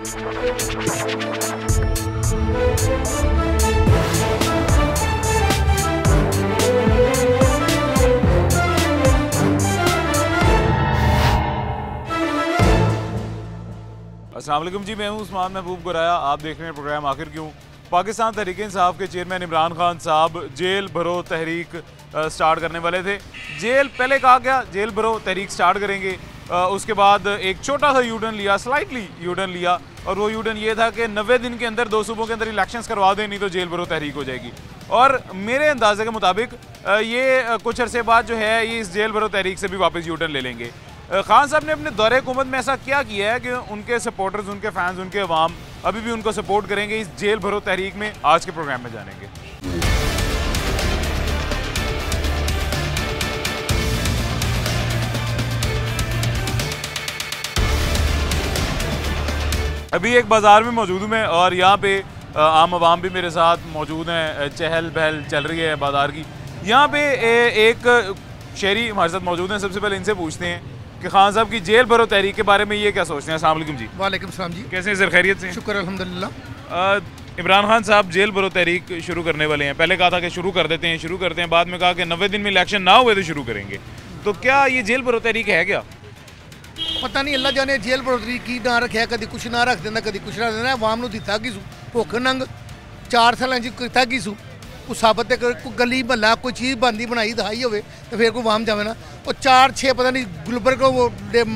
अस्सलाम वालेकुम जी, मैं हूं उस्मान महबूब गुराया। आप देख रहे हैं प्रोग्राम आखिर क्यों। पाकिस्तान तहरीक इंसाफ के चेयरमैन इमरान खान साहब जेल भरो तहरीक स्टार्ट करने वाले थे। जेल पहले कहा गया जेल भरो तहरीक स्टार्ट करेंगे, उसके बाद एक छोटा सा यूटर्न लिया, स्लाइटली यूटर्न लिया, और वो यूटर्न ये था कि 90 दिन के अंदर 2 सूबों के अंदर इलेक्शंस करवा दें, नहीं तो जेल भरो तहरीक हो जाएगी। और मेरे अंदाजे के मुताबिक ये कुछ अरसे बाद जो है ये इस जेल भरो तहरीक से भी वापस यूटर्न ले लेंगे। खान साहब ने अपने दौरे हुकूमत में ऐसा क्या किया है कि उनके सपोर्टर्स, उनके फैंस, उनके अवाम अभी भी उनको सपोर्ट करेंगे इस जेल भरो तहरीक में? आज के प्रोग्राम में जानेंगे। अभी एक बाज़ार में मौजूद हूँ मैं, और यहाँ पे आम आवाम भी मेरे साथ मौजूद हैं। चहल पहल चल रही है बाज़ार की। यहाँ पे एक शहरी हमारे साथ मौजूद हैं। सबसे पहले इनसे पूछते हैं कि खान साहब की जेल भरो तहरीक के बारे में ये क्या सोचते हैं। अस्सलाम वालेकुम जी। वालेकुम सलाम जी। कैसे हैं सर, खैरियत से? शुक्र अल्हम्दुलिल्लाह। इमरान खान साहब जेल भरो तहरीक शुरू करने वाले हैं। पहले कहा था कि शुरू कर देते हैं, बाद में कहा कि 90 दिन में इलेक्शन ना हुए तो शुरू करेंगे। तो क्या ये जेल भरो तहरीक है क्या? पता नहीं, अल्लाह जाने जेल भरो तहरीक की ना रखा, कभी कुछ ना रख देना, कभी कुछ रख देना। आवाम नूं दिता की भुख नंग 4 साल किता की सू कोई साबत कोई गली महला कोई चीज़ बनती बनाई दिखाई हो तो फिर कोई आवाम जाए ना। और 4-6 पता नहीं गुलबर्ग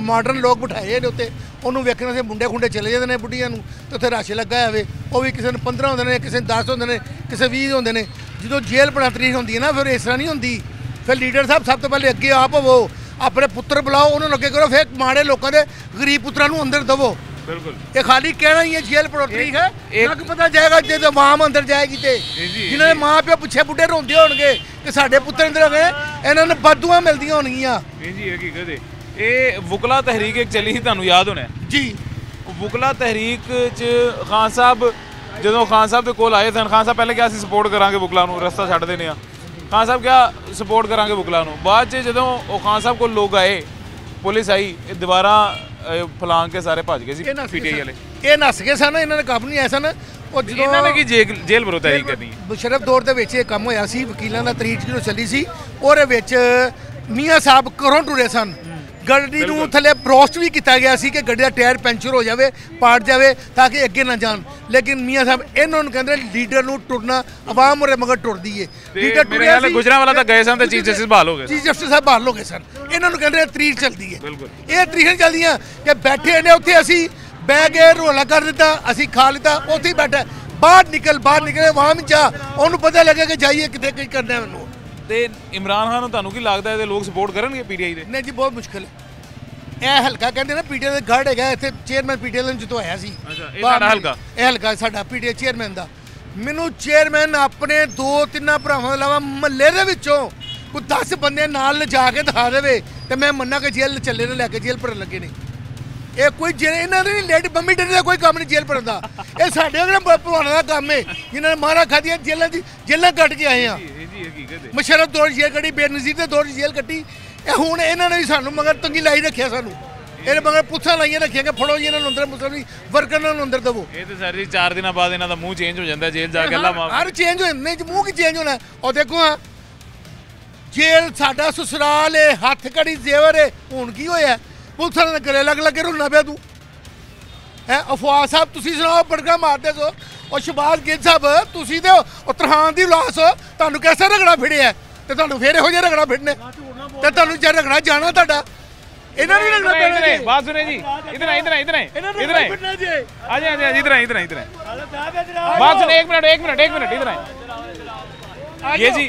मॉडर्न लोग बिठाए ने उत्ते, उन्होंने वेखने से मुंडे खुंडे चले जाते हैं बुढ़िया तो उत्थे रश लगा हो, वो भी किसी 15 होंगे ने, किसी 10 होंगे ने, किसी 20 होंगे ने। जो जेल भरो तहरीक होंगी है ना, फिर इस तरह नहीं होंगी। फिर लीडर साहब सब तो पहले अगे आप होवो, अपने पुत्र बुलाओ, उन्होंने अगे करो, फिर माड़े लोगों के गरीब पुत्रों अंदर दवो। बिल्कुल, ये खाली कहना ही है जेल भरो तहरीक है। एक पता जाएगा जो आवाम अंदर जाएगी तो जिन्होंने माँ प्यो पिछे बुढ़े रोंदे होंगे कि साडे पुत्र अंदर हो गए, इन्होंने बदुआ मिलदियां होणगियां। जी हकीकत है। ये वकला तहरीक एक चली ही, तुहानू याद होना जी। वकला तहरीक च खान साहब जो खान साहब के कोल आए थे, खान साहब पहले क्या सपोर्ट करांगे वकला नू, रस्ता छड्ड देने आ, खान साहब क्या सपोर्ट करांगे वकला नू। बाद च जो खान साहब को लोग आए, पुलिस आई, दीवारा फलांग के सारे भज गए सी पीटीआई वाले। ये नस गए सन, इन्होंने काम नहीं आया सन। और जो इन्होंने की जेल भरो तहरीक करनी है। मुशर्रफ दौर दे विच काम होया सी, वकीलां दा तरीक जो चली सी, ओहदे विच मियाँ साहब घरों टुरे सन। गड्डी नूं थले ब्रोस्ट भी किया गया सी कि गड्डी का टायर पंचर हो जाए, पाट जाए, ताकि अगे ना जान। लेकिन मियाँ साहब इन्होंने कहते लीडर नूं टुरना, आवाम और मगर टुरदी है। लीडर टुरिया सी, गुजरांवाला तक गए सन ते चीफ जस्टिस बहाल हो गए, चीफ जस्टिस साहब बहाल हो गए सन। इन्होंने कहते तरीक चलती है। ये तरीक चलती कि बैठे ने उत्थे, असी बह गए, रोला कर दिता, असी खा लिता, उत्थे ही बैठा। बाहर निकले आवाम चाह, उन्होंने पता लगे कि जाइए कितने कुछ करना है। मैनू ते इमरान खान तुहानू की लगता है लोग सपोर्ट करनगे पीटीआई दे? नहीं जी, बहुत मुश्किल है। यह हल्का कहते ना पीटीआई का गढ़ है, इतने चेयरमैन पीटीआई जितवाया सी। यह हल्का साडा पीटीआई चेयरमैन का। मैनू चेयरमैन अपने 2-3 भरावां इलावा महल्ले दे विचों कोई 10 बंदे नाल लिजा के दिखा दे तो मैं मन्ना कि जेल चले ने लैके जेल भरन लगे ने। ये कोई जेल इन्होंने नहीं, लेडी बम्मी डरी का कोई काम नहीं जेल भरन का। यह साढ़े भलवानों का काम है, जिन्होंने मारा खादियां जेलों कट के आए हैं। मुशर्रफ दौर जेल कट्टी, बेनज़ीर के दौर जेल कट्टी, हुण इन्होंने भी सानू मगर तंगी लाई रखिया। सानू ये मगर पुछां लाइया रखिया कि फड़ो जी इन्होंने अंदर, मुस्लिम वर्कर अंदर दवो। ये तो सर जी 4 दिन बाद इन्हों का मूँह चेंज हो जाता है, जेल जाके हर चेंज हो जाता, मूँह की चेंज होना। और देखो हाँ, जेल साडा ससुराल है, हथ घड़ी जेवर है, हुण की होया पुलिस वाले गले लगे रोना पिया तू है। अफवाह साहब तुसीं सुनाओ, बड़का मारदे सो। और शहबाज गिल साहब तुसीं ते तरहान दी औलाद हो, तुहानू कैसा रगड़ा फिड़िया ते तुहानू फिर इहो जिहा रगड़ा फिड़ने ते तुहानू जे रगड़ा जाना तुहाडा इन्हां नहीं रगड़ा पैना। बात सुने जी, इधर आ बात सुने, एक मिनट इधर आ। ये जी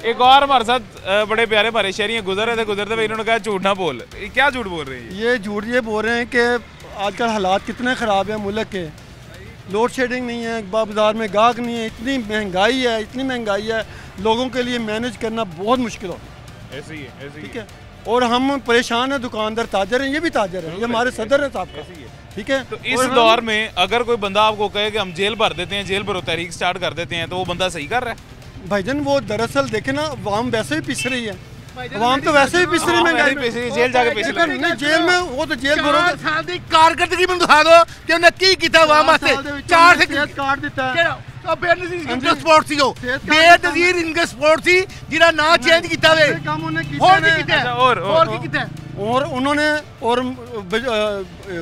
एक और हमारे साथ बड़े प्यारे हमारे शहरी हैं, गुजर रहे थे, गुजरते हुए इन्होंने कहा झूठ ना बोल। क्या झूठ बोल रहे हैं? ये झूठ ये बोल रहे हैं कि आजकल हालात कितने ख़राब हैं मुल्क के। लोड शेडिंग नहीं है, बाजार में गाहक नहीं है, इतनी महंगाई है, लोगों के लिए मैनेज करना बहुत मुश्किल हो। ऐसे ही है, ठीक है। और हम परेशान हैं, दुकानदार ताजर हैं, ये भी ताजर हैं, ये हमारे सदर हैं साहब का, ठीक है। तो इस दौर में अगर कोई बंदा आपको कहे कि हम जेल भर देते हैं, जेल भरो तहरीक स्टार्ट कर देते हैं, तो वो बंदा सही कर रहा है? भाईजान वो दरअसल देखे ना, आवाम वैसे ही पिस रही है, आवाम तो वैसे ही पिछड़ी महंगाई में जेल जाके पैसे लगे नहीं जेल में वो तो जेल भरोगे साल की कारकर्दगी मैं दिखा दो कि उन्हें की किया आवाम वास्ते 4 से कार्ड दिता है बेनज़ीर इंग्लिश स्पोर्ट सी हो बेनज़ीर इंग्लिश स्पोर्ट सी जिहड़ा ना चेंज कीता वे काम उन्हें और की कीता है और की कीता है और उन्होंने और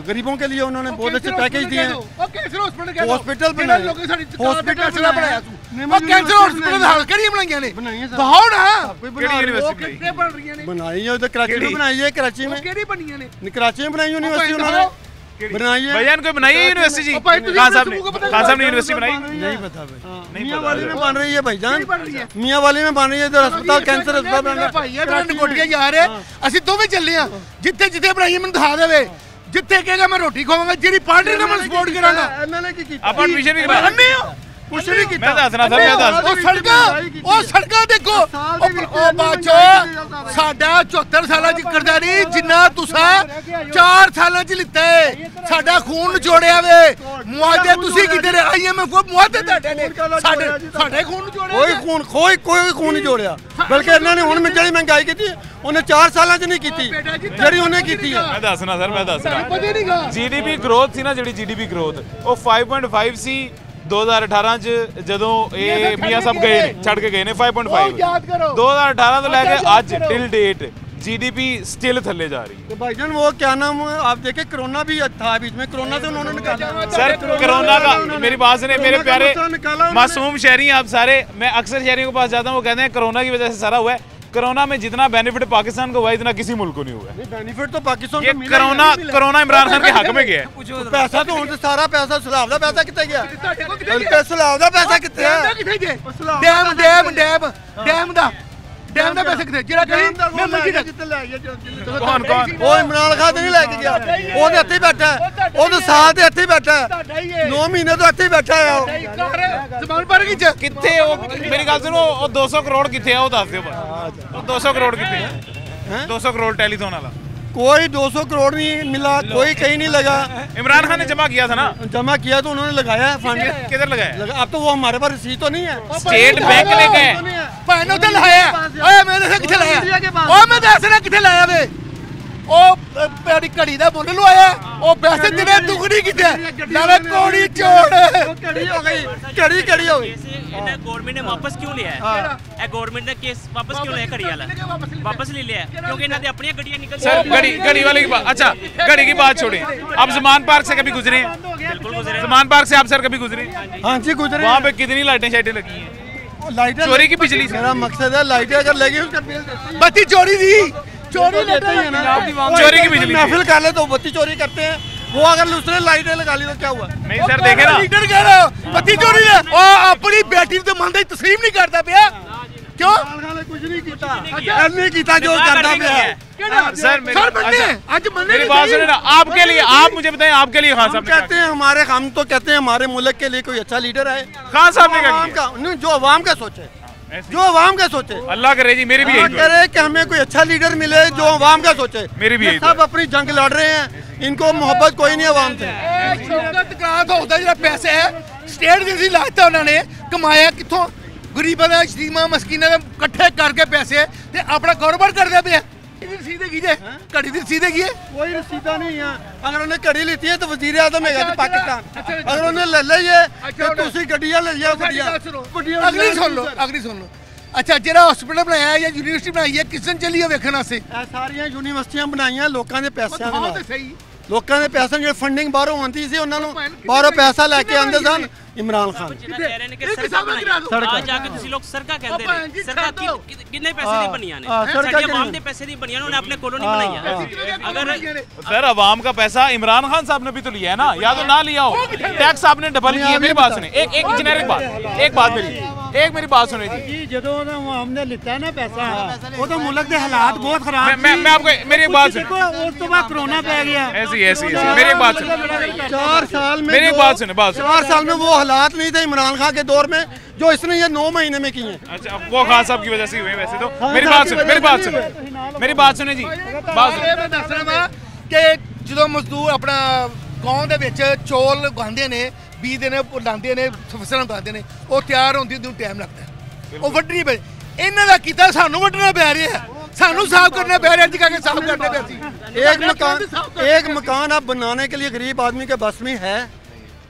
गरीबों के लिए उन्होंने बहुत अच्छे पैकेज दिए हैं कैंसर हॉस्पिटल क्या हॉस्पिटल बनाए हॉस्पिटल बनाया तू कैंसर हॉस्पिटल हाल केड़ी बनाईयां ने बताओ ना केड़ी यूनिवर्सिटी कितने बन रही ने बनाई है उधर कराची में बनाई है कराची में केड़ी बनीयां ने कराची में बनाई यूनिवर्सिटी उन्होंने बनाई है भैया कोई बनाई है यूनिवर्सिटी जी खान साहब ने यूनिवर्सिटी बनाई नहीं पता भाई मियां वाली में बन रही है भाईजान मियां वाली में बन रही है इधर अस्पताल कैंसर अस्पताल बन रहा है ਭਾਈ ਇਹ ਬ੍ਰਾਂਡ ਕੋਟੀਆਂ ਜਾ ਰਹੇ ਅਸੀਂ ਦੋਵੇਂ ਚੱਲੇ ਆ ਜਿੱਥੇ ਜਿੱਥੇ ਬਣਾਈ ਮੈਨੂੰ ਦਿਖਾ ਦੇਵੇ ਜਿੱਥੇ ਕਹੇਗਾ ਮੈਂ ਰੋਟੀ ਖਾਵਾਂਗਾ ਜਿਹੜੀ ਪਾਰਟੀ ਨਾਲ ਮੈਂ ਸਪੋਰਟ ਕਰਾਂਗਾ एमएलए की कीता ਆਪਾਂ ਐਡਮਿਸ਼ਨ ਵੀ ਕਰਾ ਅੰਨੇ ਹੋ कुछ नहीं कीता मैं दसना सर मैं दस ਉਹ ਸੜਕਾਂ ਦੇਖੋ ਉਹ ਬਾਚੋ ਸਾਡਾ 74 ਸਾਲਾਂ ਚ ਕਰਦਾ ਨਹੀਂ ਜਿੰਨਾ ਤੁਸੀਂ 4 ਸਾਲਾਂ ਚ ਲਿੱਤਾ ਹੈ ਸਾਡਾ ਖੂਨ ਨਿਚੋੜਿਆ ਵੇ ਮੁਆਦੇ ਤੁਸੀਂ ਕਿਤੇ ਰਹੇ ਆਈਐਮਐਫ ਕੋ ਮੁਆਦੇ ਤੁਹਾਡੇ ਨੇ ਸਾਡੇ ਖੂਨ ਨਿਚੋੜਿਆ ਕੋਈ ਖੂਨ ਨਹੀਂ ਜੋੜਿਆ ਬਲਕਿ ਇਹਨਾਂ ਨੇ ਹੁਣ ਜਿਹੜੀ ਮਹਿੰਗਾਈ ਕੀਤੀ ਉਹਨੇ 4 ਸਾਲਾਂ ਚ ਨਹੀਂ ਕੀਤੀ ਜਿਹੜੀ ਉਹਨੇ ਕੀਤੀ ਹੈ ਮੈਂ ਦੱਸਣਾ ਸਰ ਮੈਂ ਦੱਸਣਾ ਪਤਾ ਨਹੀਂਗਾ ਜੀਡੀਪੀ ਗਰੋਥ ਸੀ ਨਾ ਜਿਹੜੀ ਜੀਡੀਪੀ ਗਰੋਥ ਉਹ 5.5 ਸੀ 2018 ਚ ਜਦੋਂ ਇਹ ਮੀਆਂ ਸਾਹਿਬ ਗਏ ਨੇ ਛੱਡ ਕੇ ਗਏ ਨੇ 5.5 ਯਾਦ ਕਰੋ 2018 ਤੋਂ ਲੈ ਕੇ ਅੱਜ टिल डेट जीडीपी स्टिल थल्ले जा रही है तो भाईजान वो क्या नाम है आप देखे कोरोना भी था बीच में कोरोना से उन्होंने निकाला सर कोरोना का मेरी बात सुने मेरे प्यारे मासूम शहरी आप सारे मैं अक्सर शहरियों के पास जाता हूँ वो कहते हैं कोरोना की वजह से सारा हुआ है कोरोना में जितना बेनिफिट पाकिस्तान को हुआ इतना किसी मुल्क को नहीं हुआ बेनिफिट तो पाकिस्तान ये को मिला कोरोना इमरान खान के हक में गया है पैसा तो ਹੁਣ ਸਾਰਾ ਪੈਸਾ ਸਲਾਬ ਦਾ ਪੈਸਾ ਕਿੱਥੇ ਗਿਆ ਸਲਾਬ ਦਾ ਪੈਸਾ ਕਿੱਥੇ ਹੈ ਕਿੱਥੇ ਜੇ ਡੈਮ ਦਾ ਪੈਸਾ ਕਿੱਥੇ ਜਿਹੜਾ ਕਹੀ ਮੈਂ ਮੰਗੀ ਜਿੱਤੇ ਲੈ ਗਿਆ कौन कौन ਉਹ ਇਮਰਾਨ ਖਾਨ ਤੇ ਨਹੀਂ ਲੈ ਕੇ ਗਿਆ ਉਹਦੇ ਇੱਥੇ ਹੀ ਬੈਠਾ ਹੈ ਉਹ ਤਾਂ ਸਾਲ ਦੇ ਇੱਥੇ ਹੀ ਬੈਠਾ ਹੈ 9 ਮਹੀਨੇ ਤੋਂ ਇੱਥੇ ਹੀ ਬੈਠਾ ਹੈ ਉਹ ਜ਼ਬਾਨ ਪਰ ਕੀ ਚ कितने मेरी गल सुनो 200 करोड़ कितने है वो दस दियो बस 200 करोड़ कितने है 200 करोड़ टेलीथॉन वाला कोई 200 करोड़ नहीं मिला कोई कहीं नहीं लगा इमरान खान ने जमा किया था ना जमा किया तो उन्होंने लगाया फंड किधर लगाया अब तो वो हमारे पास रसीद तो नहीं है स्टेट बैंक ने गए ਭੈਣ ਉੱਤੇ ਲਾਇਆ ਓਏ ਮੈਂ ਦੱਸਾਂ ਕਿੱਥੇ ਲਾਇਆ ਓਏ ਮੈਂ ਦੱਸਣਾ ਕਿੱਥੇ ਲਾਇਆ ਵੇ ਉਹ ਮੇਰੀ ਘੜੀ ਦਾ ਮੁੱਲ ਲਵਾਇਆ ਉਹ ਪੈਸੇ ਤੇਰੇ ਦੁਗਣੀ ਕਿੱਥੇ ਨਾਲੇ ਕੋੜੀ ਚੋੜ घड़ी हो गई घड़ी हो गई इन्हें गवर्नमेंट ने वापस क्यों लिया है ए गवर्नमेंट ने केस वापस क्यों लिया घड़ी वाला वापस ले लिया है क्योंकि इन्होंने अपनी गड्डियां निकल सर घड़ी वाले की बात अच्छा घड़ी की बात छोड़े आप जमान पार्क से कभी गुजरे हैं बिल्कुल गुजरे जमान पार्क से आप सर कभी गुजरे हाँ जी गुजरे वहाँ पे कितनी लाइटें शाइटें लगी हैं लाइटें चोरी की बिजली से मेरा मकसद है लाइटें अगर लगी उसका बिल देते ਬੱਤੀ ਚੋਰੀ ਦੀ ਚੋਰੀ देते ही है ना चोरी की बिजली महफिल कर ले तो बत्ती चोरी करते हैं वो अगर उसने लाइटें लगा ली तो क्या हुआ नहीं सर देखे ना ਲੀਡਰ ਕਹਿ ਰਿਹਾ ਬੱਤੀ ਚੋਰੀ ਹੈ ਉਹ ਆਪਣੀ ਬੇਟੀ ਤੇ ਮੰਨਦਾ ਤਸਲੀਮ ਨਹੀਂ ਕਰਦਾ ਪਿਆ ਕਿਉਂ कुछ नहीं किया नहीं किया जो करता ਕਿਹੜਾ सर ਸਰ ਮੰਨੇ ਅੱਜ ਮੰਨੇ मेरी बात सुने ना आपके लिए आप मुझे बताएं आपके लिए खान साहब ने कहते हैं हमारे हम तो कहते हैं हमारे मुल्क के लिए कोई अच्छा लीडर आए खान साहब ने क्या आवाम किया का नहीं जो आवाम का सोचे जो आवाम का सोचे अल्लाह करे जी मेरी भी यही दुआ है। करे कि हमें कोई अच्छा लीडर मिले जो आवाम का सोचे मेरी भी यही सब अपनी जंग लड़ रहे हैं इनको मोहब्बत कोई नहीं आवाम से ਸ਼ੌਕਤ ਕਰਾਤ ਹੋਦਾ ਜਿਹੜਾ ਪੈਸੇ ਹੈ ਸਟੇਟ ਦੇ ਸੀ ਲਾਤਾ ਉਹਨਾਂ ਨੇ ਕਮਾਇਆ ਕਿੱਥੋਂ ਗਰੀਬਾਂ ਦਾ ਸ਼ਰੀਮਾਂ ਮਸਕੀਨਾਂ ਦੇ ਇਕੱਠੇ ਕਰਕੇ ਪੈਸੇ ਤੇ ਆਪਣਾ ਕਾਰੋਬਾਰ ਕਰਦੇ ਪਿਆ ਇਹਦੀ ਰਸੀਦ ਹੈਗੀ ਜੇ ਘੜੀ ਦੀ ਰਸੀਦ ਹੈਗੀ ਹੈ कोई रसीदा नहीं है अगर उन्हें कड़ी लेती है तो वजीर आजम है पाकिस्तान अगर उन्हें ले ली है तो तुसी गड्डियां ले जाओ ਅਗਲੀ ਸੁਣ ਲਓ ਅੱਛਾ ਜਿਹੜਾ ਹਸਪੀਟਲ ਬਣਾਇਆ ਜਾਂ ਯੂਨੀਵਰਸਿਟੀ ਬਣਾਈ ਹੈ ਕਿਸ ਨੇ ਚੱਲੀ ਹੈ ਵੇਖਣ ਵਾਸਤੇ ਸਾਰੀਆਂ ਯੂਨੀਵਰਸਿਟੀਆਂ ਬਣਾਈਆਂ ਲੋਕਾਂ ਦੇ ਪੈਸਿਆਂ ਦੇ ਹਾਂ ਨਾਲ ਤੇ ਸਹੀ ਲੋਕਾਂ ਦੇ ਪੈਸੇ ਜਿਹੜੇ ਫੰਡਿੰਗ ਬਾਹਰੋਂ ਆਉਂਦੀ ਸੀ ਉਹਨਾਂ ਨੂੰ ਬਾਹਰੋਂ ਪੈਸਾ ਲੈ ਕੇ ਆਉਂਦੇ ਸਨ ਇਮਰਾਨ ਖਾਨ आज आके तुसी लोग सरका कहते हैं सरका कितने पैसे दी बनियां ने सरका साडी आवाम दे पैसे दी बनियां उन्होंने अपने कोलों नहीं बनाई अगर सर अवाम का पैसा इमरान खान साहब ने भी तो लिया है ना या तो ना लिया हो टैक्स आपने डबल किया मेरी बात सुने एक जेनेरिक बात एक मेरी बात सुने जी ਜਦੋਂ ਆਵਾਮ ਨੇ ਲਿੱਤਾ ਨਾ ਪੈਸਾ ਉਹ ਤਾਂ ਮੁਲਕ ਦੇ ਹਾਲਾਤ ਬਹੁਤ ਖਰਾਬ मैं आपको मेरी एक बात सुने ਉਸ ਤੋਂ ਬਾਅਦ कोरोना पै गया ऐसी मेरी एक बात सुने 4 साल में मेरी एक बात सुने 4 साल में वो हालात नहीं थे इमरान खान के दौर में जो इसने ये 9 महीने में किए हैं अच्छा वो खान साहब की वजह से हुए वैसे तो मेरी बात सुने जी बात सुने ਮੈਂ ਦੱਸਣਾ ਵਾ ਕਿ ਜਦੋਂ ਮਜ਼ਦੂਰ ਆਪਣਾ ਗਾਉਂ ਦੇ ਵਿੱਚ ਚੌਲ ਉਗਾਉਂਦੇ ਨੇ ਬੀਜਦੇ ਨੇ ਲਾਉਂਦੇ ਨੇ ਫਸਲਾਂ ਉਗਾਉਂਦੇ ਨੇ ਉਹ ਤਿਆਰ ਹੁੰਦੀ ਨੂੰ ਟਾਈਮ ਲੱਗਦਾ ਉਹ ਵੱਢਣੀ ਪਏ ਇਹਨਾਂ ਦਾ ਕੀਤਾ ਸਾਨੂੰ ਵੱਢਣਾ ਪੈ ਰਿਹਾ सानू साफ करना पै रहा जगह के साफ करने पे सी एक मकान आप बनाने के लिए गरीब आदमी के बस में है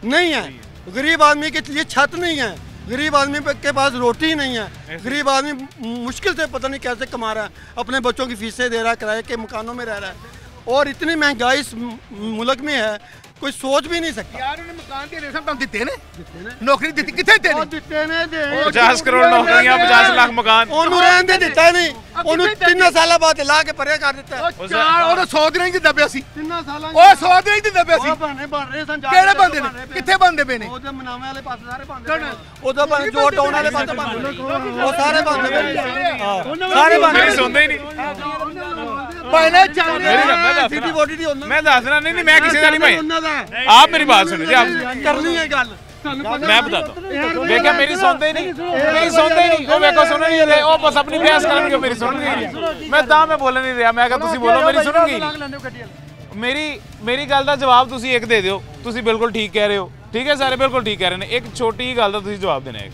नहीं है। गरीब आदमी के लिए छत नहीं है, गरीब आदमी के पास रोटी नहीं है, गरीब आदमी मुश्किल से पता नहीं कैसे कमा रहा है, अपने बच्चों की फीसें दे रहा है, किराए के मकानों में रह रहा है और इतनी महंगाई इस मुल्क में है कोई सोच भी नहीं सकता। यार उन्हें मकान के रेशम तो दिते ने नौकरी दिती किथे दिते ने 50 करोड़ नौकरियां 50 लाख मकान ओनू रहन दे दिता नहीं ओनू 3 साल बाद ला के परे कर दिता है। चार और 100 दिन ही दिंदा पिया सी 3 साल ओ 100 दिन ही दिंदा पिया सी बन रहे सन ਕਿਹੜੇ ਬੰਦੇ ਨੇ ਕਿੱਥੇ ਬੰਦੇ ਪਏ ਨੇ ਉਹਦੇ ਮਨਾਵੇਂ ਵਾਲੇ ਪਾਸੇ ਸਾਰੇ ਬੰਦੇ ਉਹਦਾ ਬਣ ਜੋ ਟਾਊਨ ਵਾਲੇ ਪਾਸੇ ਬੰਦੇ ਉਹ ਸਾਰੇ ਬੰਦੇ ਹਾਂ ਸਾਰੇ ਬੰਦੇ ਮੇਰੀ ਸੁਣਦੇ ਹੀ ਨਹੀਂ ਭਾਈਨੇ ਚੱਲ ਸਿਟੀ ਬੋਡੀ ਦੀ ਉਹਨਾਂ ਮੈਂ ਦੱਸਣਾ ਨਹੀਂ ਮੈਂ ਕਿਸੇ ਦਾ ਨਹੀਂ ਭਾਈ ਉਹਨਾਂ ਦਾ आप मेरी बात सुनो जी आप ਕਰਨੀ ਹੈ ਗੱਲ मैं बताता हूं देखा मेरी सुनते ही नहीं मेरी सुनते ही नहीं वो मेरे को सुन नहीं रहे वो बस अपनी बहस करेंगे मेरी सुन नहीं मैं ਤਾਂ मैं बोल नहीं रहा मैं कहा ਤੁਸੀਂ ਬੋਲੋ ਮੇਰੀ ਸੁਣੋਗੇ ਮੇਰੀ ਗੱਲ ਦਾ ਜਵਾਬ ਤੁਸੀਂ ਇੱਕ ਦੇ ਦਿਓ ਤੁਸੀਂ ਬਿਲਕੁਲ ਠੀਕ ਕਹਿ ਰਹੇ ਹੋ ਠੀਕ ਹੈ ਸਾਰੇ ਬਿਲਕੁਲ ਠੀਕ ਕਹਿ ਰਹੇ ਨੇ ਇੱਕ ਛੋਟੀ ਜਿਹੀ ਗੱਲ ਦਾ ਤੁਸੀਂ ਜਵਾਬ ਦੇਣਾ ਹੈ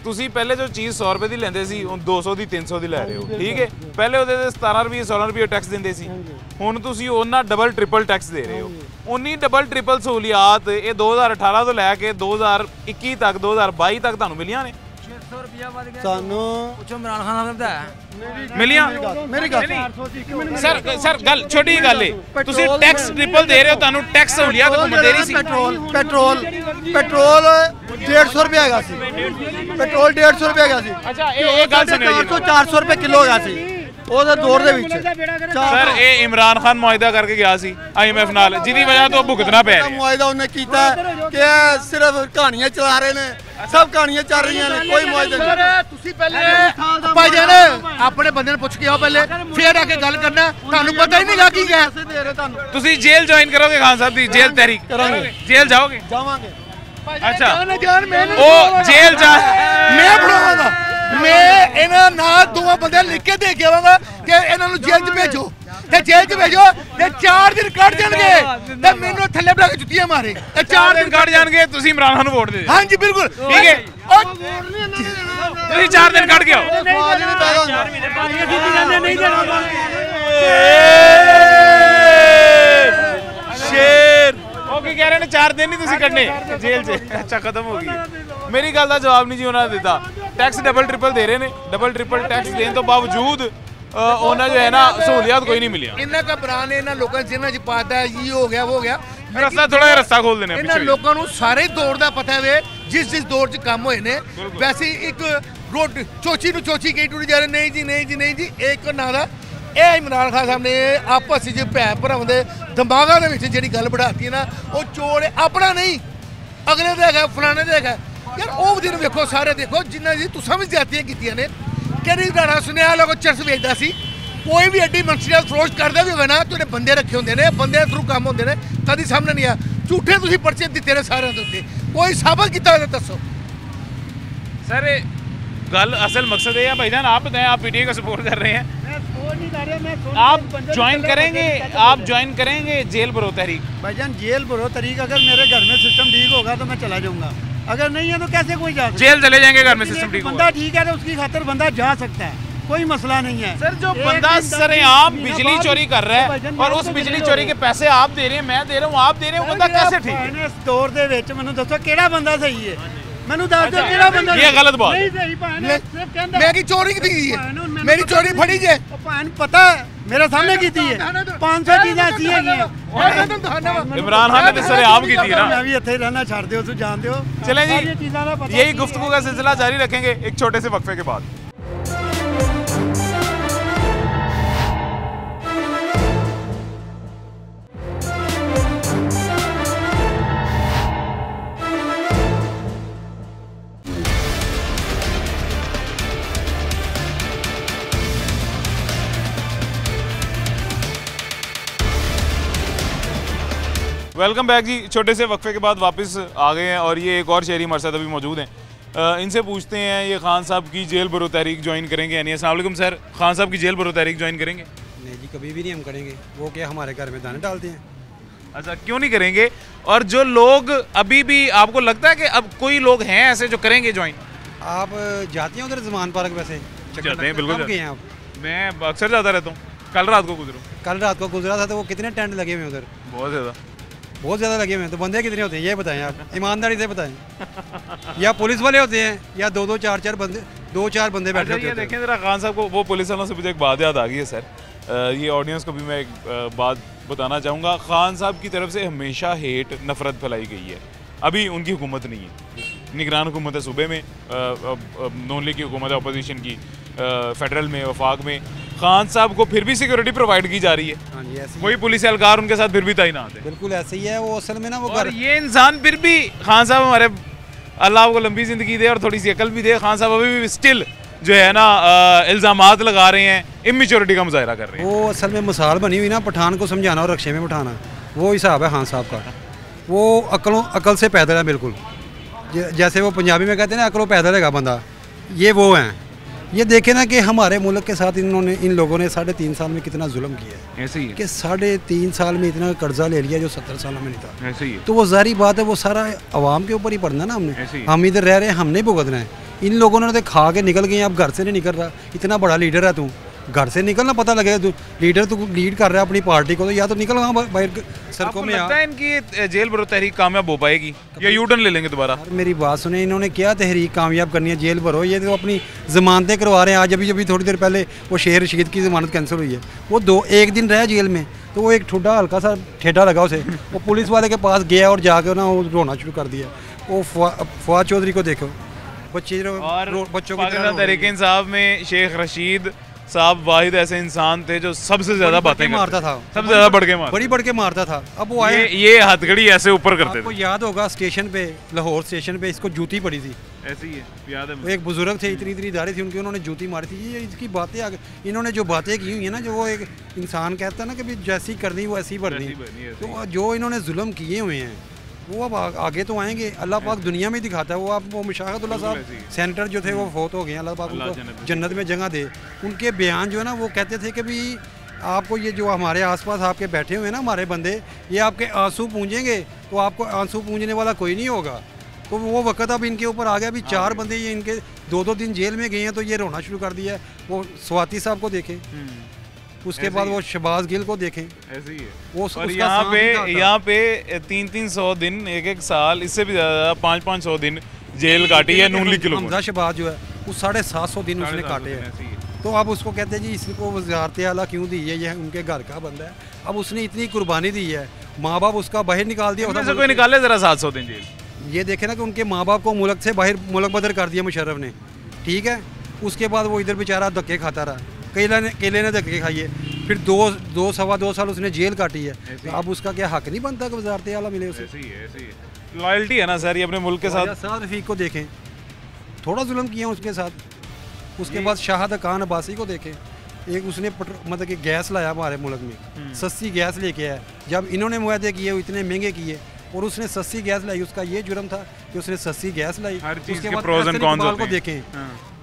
ਤੁਸੀਂ ਪਹਿਲੇ ਜੋ ਚੀਜ਼ 100 ਰੁਪਏ ਦੀ ਲੈਂਦੇ ਸੀ ਹੁਣ 200 ਦੀ 300 ਦੀ ਲੈ ਰਹੇ ਹੋ ਠੀਕ ਹੈ ਪਹਿਲੇ ਉਹਦੇ ਤੇ 17 ਰੁਪਏ 16 ਰੁਪਏ ਟੈਕਸ ਦਿੰਦੇ ਸੀ ਹੁਣ ਤੁਸੀਂ ਉਹਨਾਂ ਡਬਲ ਟ੍ਰਿਪਲ ਟੈਕਸ ਦੇ ਰਹੇ ਹੋ ਉਨੀ ਡਬਲ ਟ੍ਰਿਪਲ ਸਹੂਲੀਅਤ ਇਹ 2018 ਤੋਂ ਲੈ ਕੇ 2021 ਤੱਕ 2022 ਤੱਕ ਤੁਹਾਨੂੰ ਮਿਲੀਆਂ ਨੇ 600 ਰੁਪਿਆ ਵੱਧ ਗਿਆ ਸਾਨੂੰ ਪੁੱਛੋ ਇਮਰਾਨ ਖਾਨ ਸਾਹਿਬ ਦਾ ਹੈ ਮਿਲੀਆਂ ਮੇਰੀ ਗੱਲ ਸਰ ਗੱਲ ਛੋਟੀ ਜਿਹੀ ਗੱਲ ਹੈ ਤੁਸੀਂ ਟੈਕਸ ਟ੍ਰਿਪਲ ਦੇ ਰਹੇ ਹੋ ਤੁਹਾਨੂੰ ਟੈਕਸ ਸਹੂਲੀਅਤ ਦੇ ਰਹੀ ਸੀ ਪੈਟਰੋਲ 150 ਰੁਪਏ ਹੈਗਾ ਸੀ ਪੈਟਰੋਲ 150 ਰੁਪਏ ਹੈਗਾ ਸੀ ਅੱਛਾ ਇਹ ਗੱਲ ਸੁਣਿਓ ਜੀ 400 ਰੁਪਏ ਕਿਲੋ ਹੈਗਾ ਸੀ ਉਹਦੇ ਦੌਰ ਦੇ ਵਿੱਚ ਸਰ ਇਹ ਇਮਰਾਨ ਖਾਨ ਮੁਆਇਦਾ ਕਰਕੇ ਗਿਆ ਸੀ IMF ਨਾਲ ਜਿਹਦੀ ਵਜ੍ਹਾ ਤੋਂ ਭੁਗਤਣਾ ਪੈ ਰਿਹਾ ਮੁਆਇਦਾ ਉਹਨੇ ਕੀਤਾ ਕਿ ਸਿਰਫ ਕਹਾਣੀਆਂ ਚਲਾ ਰਹੇ ਨੇ ਸਭ ਕਹਾਣੀਆਂ ਚੱਲ ਰਹੀਆਂ ਨੇ ਕੋਈ ਮੁਆਇਦਾ ਨਹੀਂ ਤੁਸੀਂ ਪਹਿਲੇ ਭਾਈ ਜਾਨ ਆਪਣੇ ਬੰਦੇ ਨੂੰ ਪੁੱਛ ਕੇ ਆਓ ਪਹਿਲੇ ਫੇਰ ਆ ਕੇ ਗੱਲ ਕਰਨਾ ਤੁਹਾਨੂੰ ਪਤਾ ਹੀ ਨਹੀਂਗਾ ਕੀ ਹੈ ਦੇ ਰਹੇ ਤੁਹਾਨੂੰ ਤੁਸੀਂ ਜੇਲ੍ਹ ਜੁਆਇਨ ਕਰੋਗੇ ਖਾਨ ਸਾਹਿਬ ਦੀ ਜੇਲ੍ਹ ਤਹਿਰੀਕ ਕਰਾਂਗੇ ਜੇਲ੍ਹ ਜਾਓਗੇ ਜਾਵਾਂਗੇ ਅੱਛਾ ਜਾਨ ਮੈਂ ਉਹ ਜੇਲ੍ਹ ਜਾ ਮੈਂ ਫੜਾਵਾਂਗਾ ਮੈਂ ਇਹਨਾਂ ਨਾਲ ਦੋਵਾਂ ਬੰਦੇ ਲਿਖ ਕੇ ਦੇ ਕੇ ਆਵਾਂਗਾ ਕਿ ਇਹਨਾਂ ਨੂੰ ਜੇਲ੍ਹ 'ਚ ਭੇਜੋ ਤੇ ਜੇਲ੍ਹ 'ਚ ਭੇਜੋ ਤੇ 4 ਦਿਨ ਕੱਢ ਜਾਣਗੇ ਤੇ ਮੈਨੂੰ ਥੱਲੇ ਬਣਾ ਕੇ ਜੁੱਤੀਆਂ ਮਾਰੇ ਤੇ 4 ਦਿਨ ਕੱਢ ਜਾਣਗੇ ਤੁਸੀਂ ਇਮਰਾਨ ਖਾਨ ਨੂੰ ਵੋਟ ਦੇ ਦਿਓ ਹਾਂਜੀ ਬਿਲਕੁਲ ਠੀਕ ਹੈ ਤੁਸੀਂ 4 ਦਿਨ ਕੱਢ ਕੇ ਆਓ ਸਵਾਲ ਹੀ ਨਹੀਂ ਪੈਦਾ ਹੁੰਦਾ ਸ਼ੇਰ ਉਹ ਕੀ ਕਹਿ ਰਹੇ ਨੇ 4 ਦਿਨ ਨਹੀਂ ਤੁਸੀਂ ਕੱਢਨੇ ਜੇਲ੍ਹ 'ਚ ਅੱਛਾ ਖਤਮ ਹੋ ਗਈ ਮੇਰੀ ਗੱਲ ਦਾ ਜਵਾਬ ਨਹੀਂ ਜੀ ਉਹਨਾਂ ਨੇ ਦਿੱਤਾ ਟੈਕਸ ਡਬਲ ਟ੍ਰਿਪਲ ਦੇ ਰਹੇ ਨੇ ਡਬਲ ਟ੍ਰਿਪਲ ਟੈਕਸ ਦੇਣ ਤੋਂ ਬਾਵਜੂਦ ਉਹਨਾਂ ਜੋ ਹੈ ਨਾ ਸਹੂਲੀਅਤ ਕੋਈ ਨਹੀਂ ਮਿਲਿਆ ਇਹਨਾਂ ਘਬਰਾ ਨੇ ਇਹਨਾਂ ਲੋਕਾਂ ਜਿਹਨਾਂ 'ਚ ਪਾਤਾ ਜੀ ਹੋ ਗਿਆ ਉਹ ਗਿਆ ਰਸਤਾ ਥੋੜਾ ਜਿਹਾ ਰਸਤਾ ਖੋਲ ਦੇਣੇ ਇਹਨਾਂ ਲੋਕਾਂ ਨੂੰ ਸਾਰੇ ਦੌਰ ਦਾ ਪਤਾ ਵੇ ਜਿਸ ਦੌਰ 'ਚ ਕੰਮ ਹੋਏ ਨੇ ਵੈਸੇ ਇੱਕ ਰੋਡ ਚੋਚੀ ਨੂੰ ਚੋਚੀ ਕਹੀ ਟੁੱਟ ਜਾ ਰਹੇ ਨਹੀਂ ਜੀ ਨਹੀਂ ਜੀ ਨਹੀਂ ਜੀ ਇੱਕ ਨਾਂ ਦਾ ਇਹ ਇਮਰਾਨ ਖਾਨ ਸਾਹਿਬ ਨੇ ਆਪਸ ਵਿੱਚ ਭੈਣ ਭਰਾਵਾਂ ਦੇ ਦਿਮਾਗਾਂ ਦੇ ਵਿੱਚ ਜਿਹੜੀ ਗੱਲ ਬਿਠਾਤੀ ਹੈ ਨਾ ਉਹ ਚੋਰ ਆਪਣਾ ਨਹੀਂ ਅਗਲੇ ਦਾ ਹੈਗਾ ਫਲਾਣੇ ਦਾ ਹੈਗਾ ਯਾਰ ਉਹ ਦਿਨ ਵੇਖੋ ਸਾਰੇ ਦੇਖੋ ਜਿੰਨਾ ਜੀ ਤੁਸੀਂ ਵੀ ਜ਼ਿਆਦਤੀਆਂ ਕੀਤੀਆਂ ਨੇ ਕਿਹੜੀ ਦਾਣਾ ਸੁਨਿਆ ਲੋਕ ਚਰਸ ਵੇਚਦਾ ਸੀ ਕੋਈ ਵੀ ਐਡੀ ਮਨਸ਼ੀਅਲ ਫਰੋਸ਼ ਕਰਦਾ ਵੀ ਹੋਵੇ ਨਾ ਤੁਹਾਡੇ ਬੰਦੇ ਰੱਖੇ ਹੁੰਦੇ ਨੇ ਬੰਦੇ ਥਰੂ ਕੰਮ ਹੁੰਦੇ ਨੇ ਕਦੀ ਸਾਹਮਣੇ ਨਹੀਂ ਆ ਝੂਠੇ ਤੁਸੀਂ ਪਰਚੇ ਦਿੱਤੇ ਨੇ ਸਾਰਿਆਂ ਦੇ ਉੱਤੇ ਕੋਈ ਸਾਬਤ ਕੀਤਾ ਹੋਇਆ ਦੱਸੋ सर गल असल मकसद है भाईजान आप बताएं आप पीटीआई का सपोर्ट कर रहे हैं आप ज्वाइन करेंगे जेल भरो तहरीक भाईजान जेल भरो तहरीक अगर मेरे घर में सिस्टम ठीक होगा तो मैं चला जाऊंगा अगर नहीं है तो कैसे कोई जा जेल चले जाएंगे घर में सिस्टम ठीक होगा बंदा ठीक है तो उसकी खातिर बंदा जा सकता है कोई मसला नहीं है सर जो बंदा सरेआम बिजली चोरी कर रहा है और उस बिजली चोरी के पैसे आप दे रहे हैं मैं दे रहा हूँ आप दे रहे हैं वो बंदा कैसे ठीक है इस दौर ਦੇ ਵਿੱਚ ਮੈਨੂੰ ਦੱਸੋ ਕਿਹੜਾ ਬੰਦਾ ਸਹੀ ਹੈ ਮੈਨੂੰ ਦੱਸ ਦਿਓ ਕਿਹੜਾ ਬੰਦਾ ਇਹ ਗਲਤ ਬਾਤ ਨਹੀਂ ਸਹੀ ਭਾਣ ਸਿਰਫ ਕਹਿੰਦਾ ਮੈਂ ਕੀ ਚੋਰੀ ਕੀਤੀ ਹੈ ਮੇਰੀ ਚੋਰੀ ਫੜੀ ਜੇ ਭਾਣ ਪਤਾ ਮੇਰੇ ਸਾਹਮਣੇ ਕੀਤੀ ਹੈ 500 ਚੀਜ਼ਾਂ ਸੀ ਹੈਗੀਆਂ इमरान खान ने तो सरेआम की थी ना मैं भी ਇੱਥੇ ਰਹਿਣਾ ਛੱਡ ਦਿਓ ਤੁਸੀਂ ਜਾਣਦੇ ਹੋ चलें जी ये चीज़ों का पता यही गुफ्तगू का सिलसिला जारी रखेंगे एक छोटे से वक्फे के बाद वेलकम बैक जी छोटे से वक्फे के बाद वापस आ गए हैं और ये एक और शहरी हमारे साथ अभी मौजूद हैं इनसे पूछते हैं ये खान साहब की जेल भरो तहरीक ज्वाइन करेंगे यानी अस्सलाम वालेकुम सर खान साहब की जेल भरो तहरीक ज्वाइन करेंगे नहीं जी कभी भी नहीं हम करेंगे वो क्या हमारे घर में दाने डालते हैं अच्छा क्यों नहीं करेंगे और जो लोग अभी भी आपको लगता है कि अब कोई लोग हैं ऐसे जो करेंगे ज्वाइन आप जाते हैं उधर जमान पार्क वैसे जाते हैं, बिल्कुल कब जाते गए हैं आप मैं अक्सर जाता रहता हूँ, कल रात को गुजरूँ। कल रात को गुजरा था तो वो कितने टेंट लगे हुए हैं उधर? बहुत ज़्यादा। बहुत ज़्यादा लगे हुए हैं। तो बंदे कितने होते हैं ये बताएं आप, ईमानदारी से बताएं। या पुलिस वाले होते हैं या दो चार बंदे, 2-4 बंदे बैठे होते ये हैं। देखें ज़रा खान साहब को, वो पुलिस वालों से मुझे एक बात याद आ गई है सर। ये ऑडियंस को भी मैं एक बात बताना चाहूँगा। खान साहब की तरफ से हमेशा हेट, नफरत फैलाई गई है। अभी उनकी हुकूमत नहीं है, निगरान हुकूमत है सूबे में, नून लीग की हुकूमत है अपोजिशन की, फेडरल में, वफाक में। खान साहब को फिर भी सिक्योरिटी प्रोवाइड की जा रही है। हाँ जी, ऐसे ही कोई पुलिस एहलकार उनके साथ फिर भी तैनात है। बिल्कुल ऐसे ही है वो असल में ना वो और ये इंसान फिर भी, खान साहब हमारे, अल्लाह को लंबी ज़िंदगी दे और थोड़ी सी अकल भी दे, खान साहब अभी भी स्टिल जो है ना इल्ज़ामात लगा रहे हैं, इमेच्योरिटी का मुजाहरा कर रहे हैं। वो असल में मिसाल बनी हुई ना, पठान को समझाना और रक्शे में बिठाना, वो हिसाब है खान साहब का। वो अकल से पैदल है बिल्कुल। जैसे वो पंजाबी में कहते हैं ना, अकलों पैदल है बंदा, ये वो हैं। ये देखे ना कि हमारे मुल्क के साथ इन लोगों ने 3.5 साल में कितना जुल्म किया है। ऐसे ही है, कि 3.5 साल में इतना कर्जा ले लिया जो 70 साल में नहीं था। ऐसे ही है। तो वो जारी बात है, वो सारा आवाम के ऊपर ही पड़ना ना ऐसे हमने। ही। हम इधर रह रहे हैं, हमने भुगतना है। इन लोगों ने तो खा के निकल गए, अब घर से नहीं निकल रहा। इतना बड़ा लीडर है तू, घर से निकलना पता लगेगा। तू लीडर, तू लीड कर रहा है अपनी पार्टी को, तो या तो निकल वहाँ बाहर सड़कों आपको में। लगता है इनकी जेल भरो तहरीक कामयाब हो पाएगी या यू टर्न ले लेंगे दोबारा? मेरी बात सुने, इन्होंने क्या तहरीक कामयाब करनी है? जेल भरो, ये तो अपनी जमानतें करवा रहे हैं। आज अभी थोड़ी देर पहले वो शेर रशीद की जमानत कैंसिल हुई है। वो 1 दिन रहा जेल में, तो वो एक ठुड्डा हल्का सा ठेठा लगा उसे, वो पुलिस वाले के पास गया और जाकर ना वो रोना शुरू कर दिया। वो फवाद चौधरी को देखो, बच्चों की पाकिस्तान तहरीक इंसाफ में शेख रशीद साहब वाहिद ऐसे इंसान थे जो सबसे ज्यादा बातें मारता था, सबसे ज्यादा बढ़ के मारता था। अब वो आए, ये हथकड़ी ऐसे ऊपर करते आपको थे। याद होगा स्टेशन पे, लाहौर स्टेशन पे इसको जूती पड़ी थी। ऐसे ही है, याद है वो एक बुजुर्ग थे, इतनी दाढ़ी थी उनकी, उन्होंने जूती मारी थी। ये इसकी बातें इन्होंने जो बातें की हुई है ना, जो वो एक इंसान कहता है ना कि जैसी करनी वो ऐसी भरनी। तो जो इन्होंने जुल्म किए हुए हैं वो अब आगे तो आएंगे। अल्लाह पाक दुनिया में दिखाता है। वो मुशाहिदुल्लाह साहब सेनेटर जो थे वो फोत हो गए, अल्लाह पाक उनको जन्नत में जगह दे। उनके बयान जो है ना, वो कहते थे कि भी आपको ये जो हमारे आसपास आपके बैठे हुए हैं ना हमारे बंदे, ये आपके आंसू पूंजेंगे तो आपको आंसू पूंजने वाला कोई नहीं होगा। तो वो वक्त अब इनके ऊपर आ गया। अभी 4 बंदे ये इनके 2-2 दिन जेल में गए हैं, तो ये रोना शुरू कर दिया है। वो स्वाति साहब को देखें, उसके बाद वो शहबाज गिल को देखें। ऐसे ही है। वो और यहाँ पे 300 दिन, 1 साल, इससे भी ज़्यादा 500 दिन जेल काटी है नून लीग के लोगों ने। हमजा शहबाज जो है वो 750 दिन उसने काटे हैं। तो अब उसको कहते हैं जी इसको वज़ारत आला क्यों दी है, ये उनके घर का बंदा है। अब उसने इतनी कुर्बानी दी है, माँ बाप उसका बाहर निकाल दिया। कोई निकाले ज़रा 700 दिन जेल। ये देखे ना कि उनके माँ बाप को मुल्क से बाहर मुल्क बदर कर दिया मुशर्रफ ने, ठीक है। उसके बाद वो इधर बेचारा धक्के खाता रहा, केले ने धक्के खाइए। फिर 2-2.25 साल उसने जेल काटी है। तो अब उसका क्या हक नहीं बनता कि वज़ारत आला मिले उसे? ऐसे ही है। लॉयल्टी है ना सर, ये अपने मुल्क के साथ। साद रफीक को देखें, थोड़ा जुल्म किया उसके साथ। उसके बाद शाहद खान अब्बासी को देखें, एक उसने मतलब कि गैस लाया हमारे मुल्क में, सस्ती गैस लेके आया। जब इन्होंने मुआहदे किए इतने महंगे किए और उसने सस्ती गैस लाई, उसका ये जुर्म था कि उसने सस्ती गैस लाई। उसके बाद एहसन इकबाल को देखें,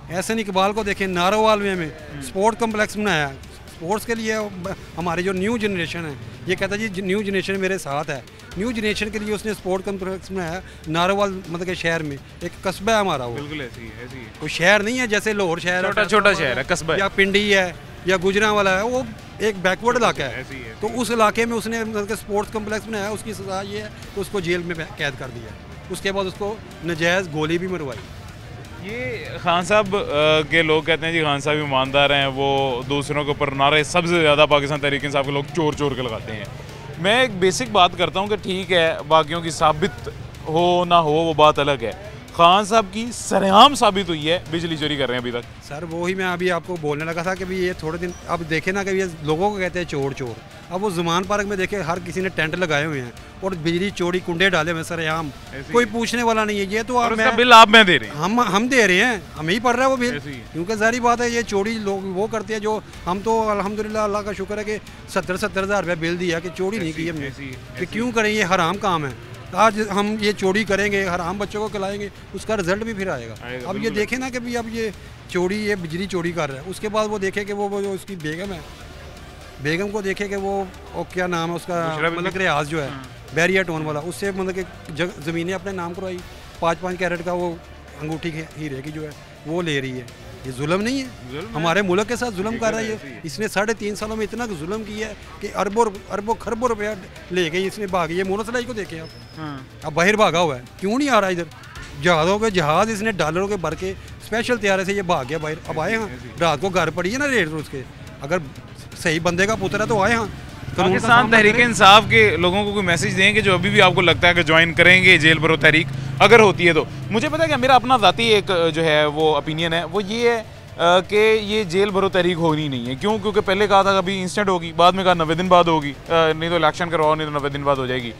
एहसन इकबाल को देखें, नारोवाल में स्पोर्ट कम्प्लेक्स बनाया स्पोर्ट्स के लिए। हमारे जो न्यू जनरेशन है, ये कहता है जी न्यू जनरेशन मेरे साथ है। न्यू जनरेशन के लिए उसने स्पोर्ट कम्प्लेक्स बनाया नारोवाल, मतलब के शहर में एक कस्बा है हमारा। वो बिल्कुल ऐसी है। कोई शहर नहीं है जैसे लाहौर शहर, छोटा शहर है, कस्बा या पिंडी है या गुजरांवाला है। वो एक बैकवर्ड इलाका है। तो उस इलाके में उसने मतलब स्पोर्ट्स कम्प्लेक्स बनाया। उसकी सज़ा ये है कि उसको जेल में कैद कर दिया। उसके बाद उसको नजायज़ गोली भी मरवाई। ये खान साहब के लोग कहते हैं जी खान साहब ईमानदार हैं, वो दूसरों के ऊपर नारे सबसे ज़्यादा पाकिस्तान तहरीक इंसाफ के लोग चोर के लगाते हैं। मैं एक बेसिक बात करता हूँ कि ठीक है, बाकियों की साबित हो ना हो वो बात अलग है। खान साहब की सरेआम साबित हुई है बिजली चोरी कर रहे हैं अभी तक। सर वही मैं अभी आपको बोलने लगा था कि भी ये थोड़े दिन अब देखे ना कि ये लोगों को कहते हैं चोर। अब वो ज़ुमान पार्क में देखे हर किसी ने टेंट लगाए हुए हैं और बिजली चोरी कुंडे डाले हुए सरेआम, कोई पूछने वाला नहीं है। ये तो आप बिल आप में दे रहे हैं, हम दे रहे हैं, हमें ही पड़ रहा है वो बिल। क्योंकि सारी बात है ये चोरी लोग वो करते हैं जो हम तो अल्हम्दुलिल्लाह अल्लाह का शुक्र है कि 70-70 हज़ार रुपया बिल दिया कि चोरी नहीं की हमने, कि क्यों करें, ये हराम काम है। आज हम ये चोरी करेंगे, हराम बच्चों को खिलाएंगे, उसका रिजल्ट भी फिर आएगा। अब ये देखें ना कि भी अब ये चोरी, ये बिजली चोरी कर रहा है। उसके बाद वो देखे कि वो जो उसकी बेगम है, बेगम को देखे कि वो क्या नाम है उसका, मतलब रियाज जो है बैरिया टोन वाला, उससे मतलब कि ज़मीनें अपने नाम करवाई। 5-5 कैरेट का वो अंगूठी हीरे की जो है वो ले रही है। ये जुल्म नहीं है? हमारे मुल्क के साथ जुल्म कर रहा है ये। इसने 3.5 सालों में इतना जुल्म किया है कि अरबों खरबों रुपया ले गए इसने। भाग ये मोनोसलाई को देखें आप, अब बाहर भागा हुआ है, क्यों नहीं आ रहा इधर? जहाज़ इसने डॉलरों के भर के स्पेशल तैयारे से ये भाग गया बाहर। अब आए हाँ, रात को घर पड़ी है ना रेट उसके, अगर सही बंदे का पुत्र है तो आए हाँ। पाकिस्तान तहरीक इंसाफ के लोगों को कोई मैसेज देंगे जो अभी भी आपको लगता है कि ज्वाइन करेंगे जेल भरो तहरीक अगर होती है तो? मुझे पता है कि मेरा अपना ज़ाती एक जो है वो ओपिनियन है, वो ये है कि ये जेल भरो तहरीक होनी नहीं है। क्यों? क्योंकि पहले कहा था कभी इंस्टेंट होगी, बाद में कहा 90 दिन बाद होगी, नहीं तो इलेक्शन करवाओ, नहीं तो 90 दिन बाद हो जाएगी।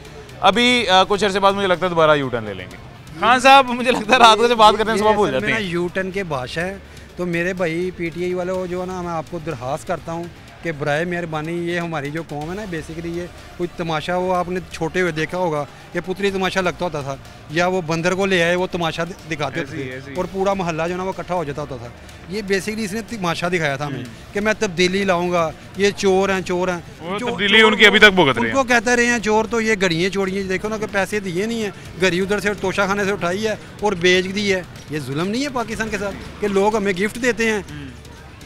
अभी कुछ अर्से बाद मुझे लगता है दोबारा यू टर्न ले लेंगे। खान साहब मुझे लगता है रात को जब बात करने से भूल जाते हैं। यू टर्न के भाषा है तो मेरे भाई PTI वाले जो है ना, मैं आपको दरखास्त करता हूँ कि बराए मेहरबानी ये हमारी जो कौम है ना, बेसिकली ये कोई तमाशा, वो आपने छोटे हुए देखा होगा कि पुतली तमाशा लगता होता था, या वो बंदर को ले आए वो तमाशा दिखाते थे और पूरा मोहल्ला जो ना वो इकट्ठा हो जाता होता था। ये बेसिकली इसने तमाशा दिखाया था हमें कि मैं तब्दीली लाऊंगा, ये चोर हैं चोर हैं। तब्दीली उनकी अभी तक भुगत रहे हैं। उनको कहते रहे हैं चोर, तो ये घड़ियाँ चोड़ियाँ देखो ना कि पैसे दिए नहीं है, घड़ी उधर से तोशा खाने से उठाई है और बेच दी है। ये जुल्म नहीं है पाकिस्तान के साथ कि लोग हमें गिफ्ट देते हैं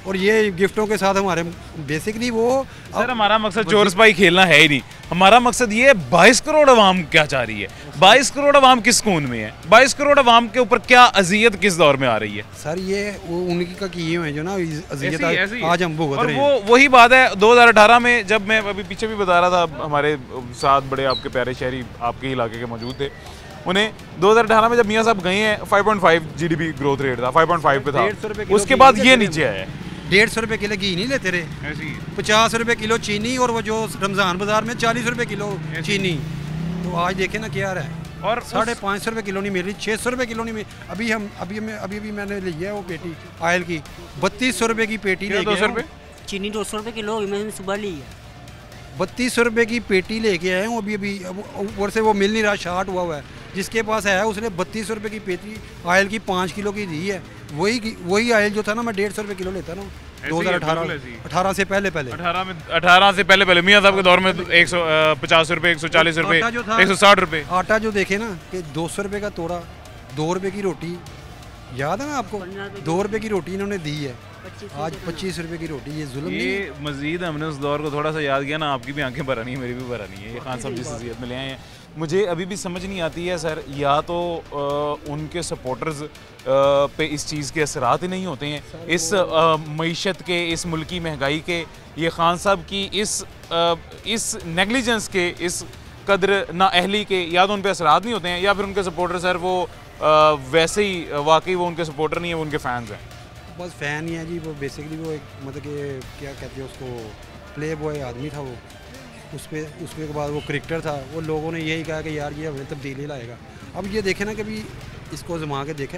और ये गिफ्टों के साथ हमारे बेसिकली वो। सर हमारा मकसद चोर सिपाही खेलना है ही नहीं, हमारा मकसद ये 22 करोड़ अवाम क्या चाह रही है, 22 करोड़ अवाम किस खून में है, 22 करोड़ अवाम के ऊपर क्या अजियत किस दौर में आ रही है। सर ये उनकी का किए हुए जो ना अजियत आज हम भुगत रहे हैं। और वही बात है 2018 में, जब मैं अभी पीछे भी बता रहा था, हमारे साथ बड़े आपके प्यारे शहरी आपके इलाके के मौजूद थे, उन्हें 2018 में जब मियाँ साहब गए हैं 5.5 GDP ग्रोथ रेट था, 5.5 पे था, उसके बाद ये नीचे आया है। 150 रुपये किलो घी नहीं लेते रहे, 50 रुपये किलो चीनी, और वो जो रमज़ान बाजार में 40 रुपये किलो चीनी। तो आज देखे ना क्या रहा है, और 550 रुपये किलो नहीं मिल रही, 600 रुपये किलो नहीं मिल। अभी मैंने ली है वो पेटी ऑयल की 3200 रुपये की पेटी ले, 200 रुपये चीनी, 200 रुपये किलो मैंने सुबह ली है। 3200 रुपये की पेटी लेके आए हूँ अभी ऊपर से वो मिल नहीं रहा, शार्ट हुआ है। जिसके पास है उसने 3200 रुपये की पेटी ऑयल की 5 किलो की दी है। वही ऑयल जो था ना मैं 150 रुपये किलो लेता ना 2018 से पहले 18 से पहले मियाँ साहब के दौर में 150 रुपये, 140 रुपये, 160 रुपये। आटा जो देखे ना कि 200 रुपये का तोड़ा, 2 रुपये की रोटी, याद है ना आपको? 2 रुपये की रोटी इन्होंने दी है, आज 25 रुपये की रोटी। ये जुल्म नहीं है? मजीद हमने उस दौर को थोड़ा सा याद किया ना, आपकी भी आंखें भरा नहीं है, मेरी भी भरा नहीं है। ये खान साहब जिस अजियत में ले आए हैं, मुझे अभी भी समझ नहीं आती है सर, या तो उनके सपोर्टर्स पे इस चीज़ के असरात ही नहीं होते हैं, इस मईशत के, इस मुल्की महंगाई के, ये खान साहब की इस नेगलिजेंस के, इस कदर नाअहली के, या तो उन पे असरात नहीं होते हैं, या फिर उनके सपोर्टर सर वो वैसे ही वाकई वो उनके सपोर्टर नहीं है, वो उनके फैंस हैं। बस फ़ैन ही है जी वो। बेसिकली वो एक मतलब कि क्या कहते हैं उसको, प्ले बॉय आदमी था वो। उसके बाद वो क्रिकेटर था, वो लोगों ने यही कहा कि यार ये हमें तब्दीली लाएगा। अब ये देखे ना कभी इसको जमा के देखे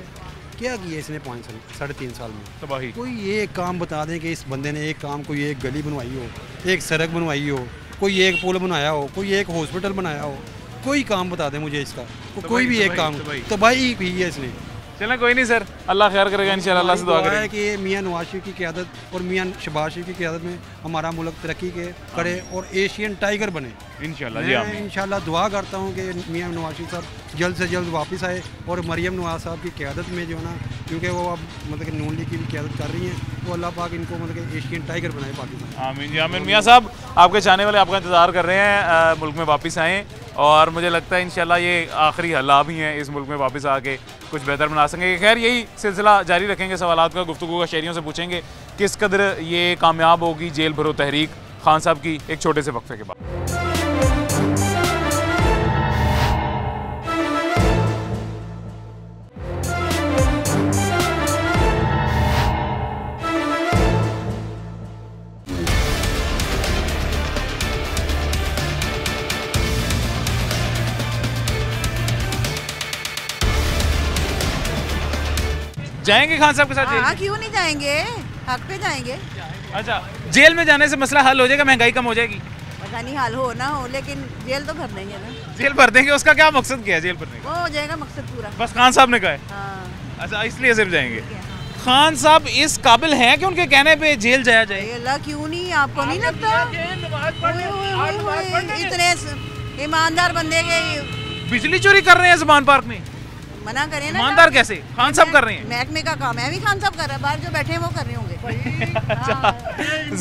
क्या किया इसने 3.5 साल में तबाही। कोई एक काम बता दें कि इस बंदे ने एक काम, कोई एक गली बनवाई हो, एक सड़क बनवाई हो, कोई एक पुल बनाया हो, कोई एक हॉस्पिटल बनाया हो, कोई काम बता दें मुझे इसका, कोई भी एक काम। तबाही की है इसने। चलें कोई नहीं सर, अल्लाह खैर करेगा इंशाल्लाह। अल्लाह से दुआ करें कि मियाँ नवाज शरीफ की क़यादत और मियाँ शहबाज शरीफ की क़यादत में हमारा मुल्क तरक्की करे और एशियन टाइगर बने इंशाल्लाह। जी मैं इंशाल्लाह दुआ करता हूँ कि मियाँ नवाज शरीफ साहब जल्द से जल्द वापस आए और मरियम नवाज साहब की क़यादत में जो है ना, क्योंकि वो अब मतलब कि नून लीग की भी क़यादत कर रही हैं, तो अल्लाह पाक इनको मतलब कि एशियन टाइगर बनाए पाकिस्तान। आमीन जी आमीन। मियाँ साहब आपके चाहने वाले आपका इंतज़ार कर रहे हैं, मुल्क में वापस आएँ, और मुझे लगता है इंशाल्लाह ये आखिरी हल्ला भी हैं, इस मुल्क में वापस आके कुछ बेहतर बना सकेंगे। खैर यही सिलसिला जारी रखेंगे, सवालात का, गुफ्तगू का, शहरियों से पूछेंगे किस कदर ये कामयाब होगी जेल भरो तहरीक खान साहब की, एक छोटे से वक्फे के बाद। जाएंगे खान साहब के साथ? हाँ क्यों नहीं जाएंगे, हक पे जाएंगे। अच्छा, जेल में जाने से मसला हल हो जाएगा, महंगाई कम हो जाएगी? पता नहीं हल हो ना हो, लेकिन जेल तो भर देंगे ना। जेल भर देंगे, उसका क्या मकसद क्या है जेल भरने का? वो हो जाएगा मकसद पूरा। बस खान साहब ने कहा है? हाँ। अच्छा इसलिए सिर्फ जाएंगे। खान साहब इस काबिल हैं कि उनके कहने पे जेल जाया जाए? अल्लाह क्यों नहीं, आपको नहीं लगता? इतने ईमानदार बंदे के बिजली चोरी कर रहे हैं ज़बान पार्क में? मना करें ना। ईमानदार कैसे? खान साहब कर रहे हैं। महकमे का काम है, अभी खान साहब कर रहे हैं, बाहर जो बैठे हैं वो कर रहे होंगे। अच्छा,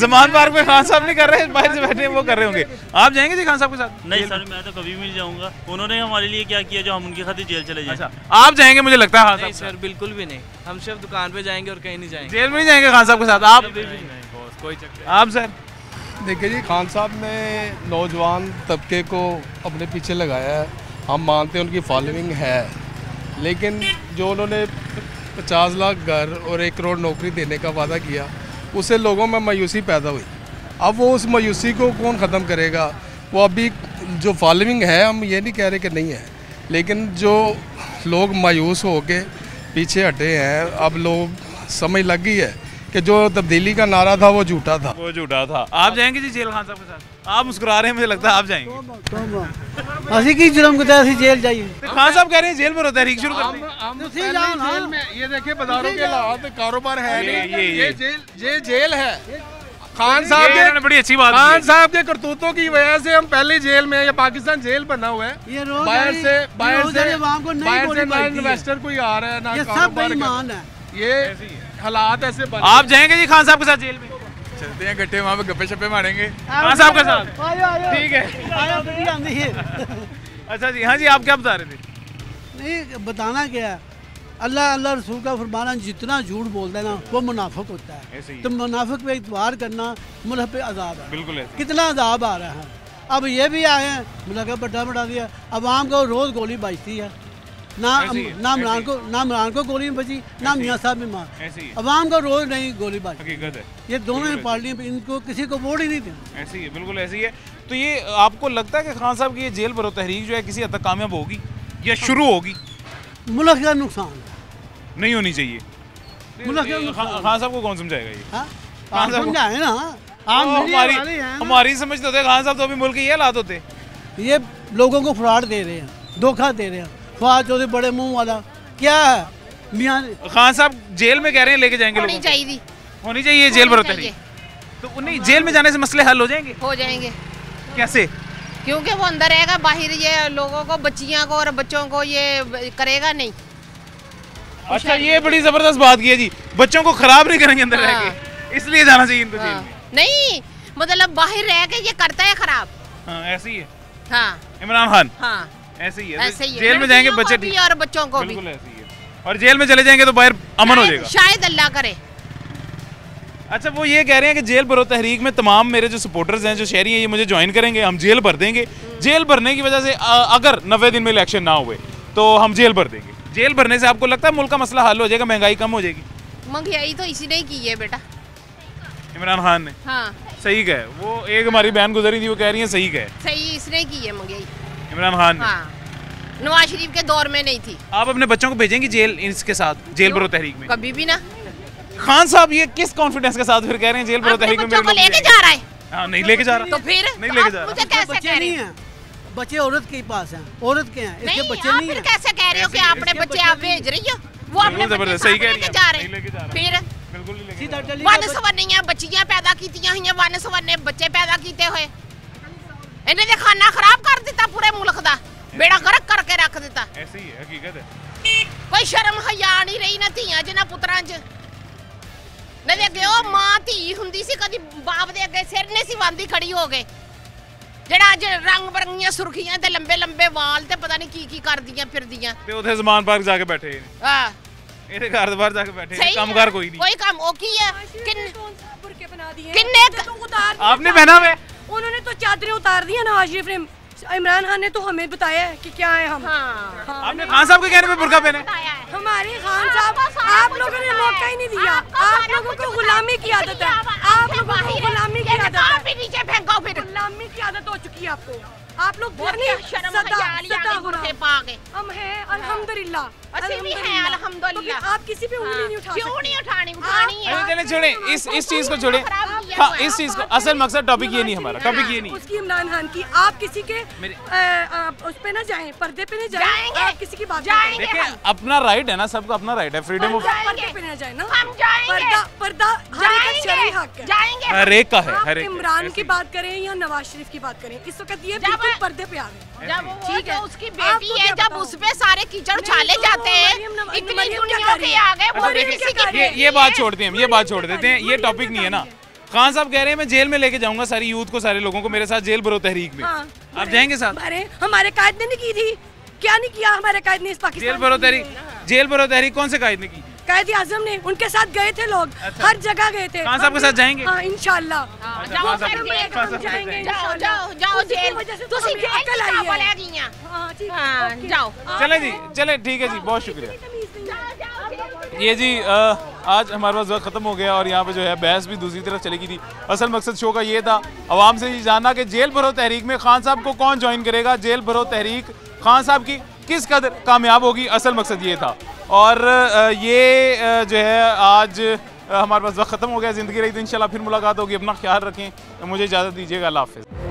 जमान पार्क में खान साहब नहीं कर रहे, बाहर से बैठे हैं वो कर रहे होंगे। आप जाएंगे जी खान साहब के साथ? नहीं सर, मैं तो कभी भी नहीं जाऊंगा। उन्होंने हमारे लिए क्या किया जो हम उनकी खातिर जेल चले जाएं। अच्छा, आप जाएंगे मुझे लगता है खान साहब? नहीं सर, बिल्कुल भी नहीं। हम सिर्फ दुकान पे जाएंगे और कहीं नहीं जाएंगे। जेल में नहीं जाएंगे खान साहब के साथ आप? कोई चक्कर। आप सर? देखिए जी, खान साहब ने नौजवान तबके को अपने पीछे लगाया है, हम मानते हैं उनकी फॉलोइंग है, लेकिन जो उन्होंने 50 लाख घर और 1 करोड़ नौकरी देने का वादा किया, उससे लोगों में मायूसी पैदा हुई। अब वो उस मायूसी को कौन ख़त्म करेगा? वो अभी जो फॉलोइंग है, हम ये नहीं कह रहे कि नहीं है, लेकिन जो लोग मायूस हो के पीछे हटे हैं, अब लोग समझ लग गई है कि जो तब्दीली का नारा था वो झूठा था। वो झूठा था। आप जाएंगे जी जेल खान साहब के साथ? आप मुस्कुरा रहे हैं, मुझे लगता है आप जाएंगे। ਅਸੀਂ ਕੀ जुर्म करते ਅਸੀਂ जेल जाइए। तो खान साहब कह रहे हैं जेल में तहरीक शुरू कर दें। हम जेल में, ये देखिए बाजारों के हालात, कारोबार है नहीं, ये जेल है। खान साहब बड़ी अच्छी बात खान साहब के करतूतों की वजह से हम पहले जेल में, ये पाकिस्तान जेल बना हुआ है। बाहर से ना इन्वेस्टर कोई आ रहा है ना कारोबार, ये हालात ऐसे बने। आप जाएंगे जी खान साहब के साथ जेल में? चलते हैं गट्टे, वहाँ पे गप्पे शप्पे मारेंगे खान साहब के साथ। ठीक है। अच्छा जी, हाँ जी, आप क्या बता रहे थे? नहीं बताना क्या है, अल्लाह अल्लाह रसूल का फरमाना, जितना झूठ बोलता है ना वो मुनाफिक होता है। तो मुनाफिक पे इतबार करना मुल्क पे अजाब है। बिल्कुल। कितना अजाब आ रहा है। अब ये भी आए हैं, मुल्क का बड़ा बढ़ा दिया। अवाम को रोज़ गोली बजती है, ना इमरान को गोली बची, ना मियाँ साहब में मार। अवाम को रोज़ नहीं गोली बची। हकीकत है। ये दोनों ही पार्टियाँ, इनको किसी को वोट ही नहीं देना। ऐसी है, बिल्कुल ऐसी है। तो ये आपको लगता है कि खान साहब की ये जेल भरो तहरीक जो है किसी हद तक कामयाब होगी या शुरू होगी? मुल्क का नुकसान नहीं होनी चाहिए। खान साहब को कौन समझाएगा ये? खान साहब समझाए ना, हमारी समझ तो होते खान साहब, तो अभी मुल्क के ये हालात होते। ये लोगों को फ्रॉड दे रहे हैं, धोखा दे रहे हैं। फवाद चौधरी बड़े मुंह वाला क्या है? मियां खान साहब जेल में कह रहे हैं लेके जाएंगे लोगों को। होनी चाहिए जेल भरो तहरीक। तो उन्हें जेल में जाने से मसले हल हो जाएंगे? हो जाएंगे। कैसे? क्योंकि वो अंदर रहेगा, बाहर ये लोगों को, बच्चियों को और बच्चों को ये करेगा नहीं। अच्छा, ये बड़ी जबरदस्त बात की है जी, बच्चों को खराब नहीं करेंगे अंदर रह के, इसलिए जाना चाहिए इनको जेल में। नहीं, मतलब बाहर रह के ये करता है खराब। हाँ, ऐसी है। हाँ, इमरान खान। हाँ, ऐसे ही है। ऐसे ही है। जेल में जाएंगे बच्चे भी और बच्चों को भी। बिल्कुल ऐसी है। और जेल में चले जाएंगे तो बाहर अमन हो जाएगा, शायद अल्लाह करे। अच्छा, वो ये कह रहे हैं कि जेल भरो तहरीक में तमाम मेरे जो सपोर्टर्स हैं, जो शहरी हैं, ये मुझे ज्वाइन करेंगे, हम जेल भर देंगे। जेल भरने की वजह से अगर 90 दिन में इलेक्शन ना हुए तो हम जेल भर देंगे। जेल भरने से आपको लगता है मुल्क का मसला हल हो जाएगा, महंगाई कम हो जाएगी? महंगाई तो इसी ने की है बेटा, इमरान खान ने। हाँ, सही कहे। वो एक हमारी बहन गुजरी थी, वो कह रही है सही कहे। सही इसने की है महंगाई, इमरान खान ने। हाँ, नवाज शरीफ के दौर में नहीं थी। आप अपने बच्चों को भेजेंगे जेल इसके साथ, जेल भरो तहरीक में? कभी भी ना। खान साहब ये किस कॉन्फिडेंस के साथ फिर कह रहे हैं जेल भरो तहरीक में? बच्चों को लेके जा रहा है। हाँ, नहीं लेके जा रहा। तो फिर नहीं लेके जा रहा। मुझे कैसे कह रहे हैं? बच्चे औरत के पास हैं, औरत के हैं, इसके बच्चे आप नहीं फिर हैं। कैसे कह रहे हो कि आपने बच्चे आप भेज रही हो? वो अपने बच्चे सही कह रही लेके जा रहे हैं। फिर बिल्कुल नहीं लेके जा रहा। वन सवरनियां बच्चियां पैदा कीतियां हुई, वन सवरने बच्चे पैदा कीते हुए। इन्हें ते खाना खराब कर दिता, पूरे मुल्क दा बेड़ा गर्क करके रख दिता। ऐसे ही है, हकीकत है। कोई शर्म हया नहीं रही ना धीयां च ना पुत्रां च। नहीं ते अगे ओ मां धी हुंदी सी, कदी बाप दे अगे सिर नहीं सी वांदी खड़ी हो गए। जेड़ा अज रंग बरंगियां सुर्खियां ते लंबे लंबे वाल ते पता नहीं की करदियां फिरदियां ते उथे ज़मान पार्क जाके बैठे। हां, ਇਹਦੇ ਘਰ ਦੇ ਬਾਹਰ ਜਾ ਕੇ ਬੈਠੇ हैं, कामगार कोई नहीं। कोई काम ओ की है? बुरके बना दिए, किन्ने आपने पहना हुआ है? उन्होंने तो चादरें उतार दी है नवाज शरीफ ने। इमरान खान ने तो हमें बताया है कि क्या है हम। हाँ। आपने खान साहब के कहने पे बुर्का पहने? हमारे खान साहब, आप लोगों ने मौका ही नहीं दिया। आप लोगों को गुलामी की आदत है, आप लोगों को गुलामी की आदत है। नीचे फेंको फिर। गुलामी की आदत हो चुकी है आपको। आप लोग हम हैं अल्हम्दुलिल्लाह, भी हैं अल्हम्दुलिल्लाह। तो आप किसी पे उंगली नहीं उठा सकते। क्यों नहीं उठानी? उठानी है। चले छोड़े इस चीज को छोड़े। हाँ, इस चीज को, असल मकसद टॉपिक ये नहीं हमारा, टॉपिक ये नहीं। उसकी इमरान खान की आप किसी के उस पे ना जाएं, पर्दे पे ना जाएं, आप किसी की बात देखिए, अपना राइट है ना, सबको अपना राइट है, फ्रीडम ऑफ। पर्दे पे ना जाए ना, हम जाएंगे। पर्दा हर एक शरई हक है, जाएंगे हर एक का है, आप हर एक इमरान की बात करें या नवाज शरीफ की बात करें, इस वक्त ये बिल्कुल पर्दे पे आ गए। जब वो ठीक है, जो उसकी बेटी है, जब उस पे सारे कीचड़ उछाले जाते हैं, इतनी दुनिया के आगे वो भी किसी की ये बात छोड़ते हैं हम, ये बात छोड़ देते हैं, ये टॉपिक नहीं है ना। खान साहब कह रहे हैं मैं जेल में लेके जाऊंगा सारी यूथ को, सारे लोगों को मेरे साथ जेल भरो तहरीक में। आप जाएंगे साथ? हमारे कायद ने नहीं की थी, क्या नहीं किया हमारे कायद ने इस पाकिस्तान। जेल भरो तहरीक, जेल भरो तहरीक कौन से कायद ने की? कायद आजम ने, उनके साथ गए थे लोग, हर जगह गए थे। खान साहब के साथ जाएंगे? हाँ इंशाल्लाह जाओ जाएंगे, जाओ जेल, तुसी जेल की बोले गईया। हां जाओ, चले जी, चले ठीक है जी, बहुत शुक्रिया। ये जी आज हमारे पास वक्त ख़त्म हो गया और यहाँ पे जो है बहस भी दूसरी तरफ चली गई थी। असल मकसद शो का ये था आवाम से ये जानना कि जेल भरो तहरीक में खान साहब को कौन ज्वाइन करेगा, जेल भरो तहरीक खान साहब की किस कदर कामयाब होगी, असल मकसद ये था। और ये जो है आज हमारे पास वक्त ख़त्म हो गया। ज़िंदगी रही तो इंशाल्लाह फिर मुलाकात होगी। अपना ख्याल रखें, मुझे इजाज़त दीजिएगा। अल्लाह हाफ़िज़।